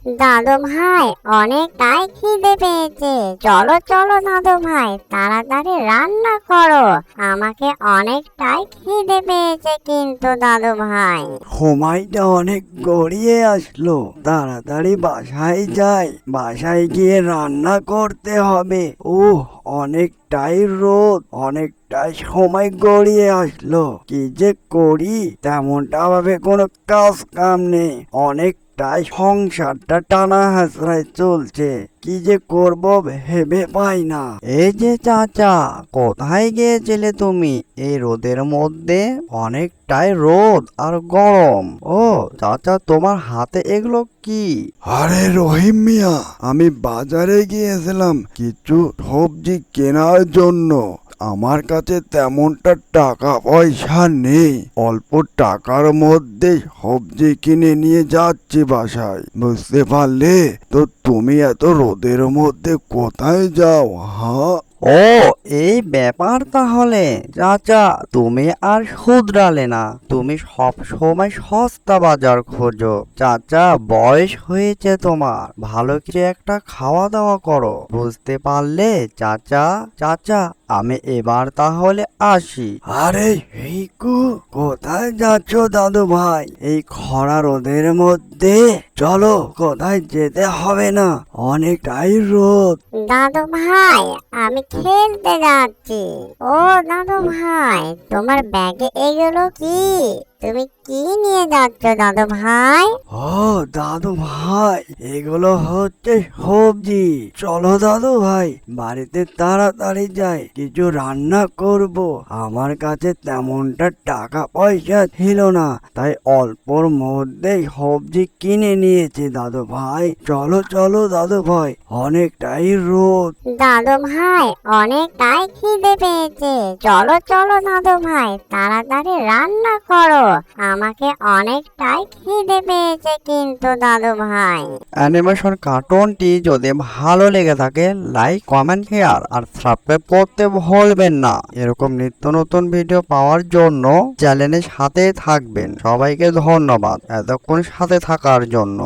দাদু ভাই, অনেকটাই খিদে পেয়েছে। চলো চলো দাদু ভাই, তাড়াতাড়ি রান্না করো। আমাকে অনেকটাই খিদে পেয়েছে কিন্তু দাদু ভাই। সময়টা অনেক গড়িয়ে আসলো, তাড়াতাড়ি বাসায় যাই। বাসায় গিয়ে রান্না করতে হবে। অনেকটাই রোদ, অনেকটাই সময় গড়িয়ে আসলো। কি যে করি, তেমনটা ভাবে কোনো কাজ কাম নেই। অনেকটাই সংসারটা টানা হাসরায় চলছে। কি যে করব ভেবে পাই না। এই যে চাচা, কোথায় গিয়েছিলে তুমি এই রোদের মধ্যে? অনেকটাই রোদ আর গরম। চাচা, তোমার হাতে এগুলো কি? আরে রহিম মিয়া, আমি বাজারে গিয়েছিলাম কিছু সবজি কেনার জন্য। আমার কাছে তেমনটা টাকা পয়সা নেই। অল্প টাকার মধ্যে সবজি কিনে নিয়ে যাচ্ছি বাসায়, বুঝতে পারলে? তো তুমি এত রোদের মধ্যে কোথায় যাও? হ্যাঁ, এই ব্যাপার তাহলে। চাচা, তুমি আর শুধরালে না। তুমি সব সময় সস্তা বাজার খোঁজো। চাচা, বয়স হয়েছে তোমার, ভালো কিছু একটা খাওয়া দাওয়া করো, বুঝতে পারলে? চাচা চাচা, আমি এবার তাহলে আসি। আরে হেইকু, কোথায় যাচ্ছ দাদু ভাই এই খরা রোদের মধ্যে? চলো, কোথায় যেতে হবে না, অনেকটাই রোদ। দাদু ভাই, আমি খেলতে যাচ্ছি। ও দাদু ভাই, তোমার ব্যাগে এগুলো কি? তুমি কি নিয়ে যাচ্ছ দাদু ভাই? দাদু ভাই, এগুলো হচ্ছে সবজি। চলো দাদু ভাই, বাড়িতে তাড়াতাড়ি যাই, কিছু রান্না করব। আমার কাছে তেমনটা টাকা পয়সা ছিল না, তাই অল্পর মধ্যেই সবজি কিনে নিয়েছি দাদু ভাই। চলো চলো দাদু ভাই, অনেকটাই রোদ। দাদু ভাই, অনেকটাই খিদে পেয়েছে। চলো চলো দাদু ভাই, তাড়াতাড়ি রান্না করো। আমাকে অনেকটাই খিদে পেয়েছে কিন্তু দাদু ভাই। অ্যানিমেশন কার্টুনটি যদি ভালো লেগে থাকে, লাইক, কমেন্ট, শেয়ার আর সাবস্ক্রাইব করতে ভুলবেন না। এরকম নিত্য নতুন ভিডিও পাওয়ার জন্য চ্যানেলের সাথে থাকবেন। সবাইকে ধন্যবাদ এতক্ষণ সাথে থাকার জন্য।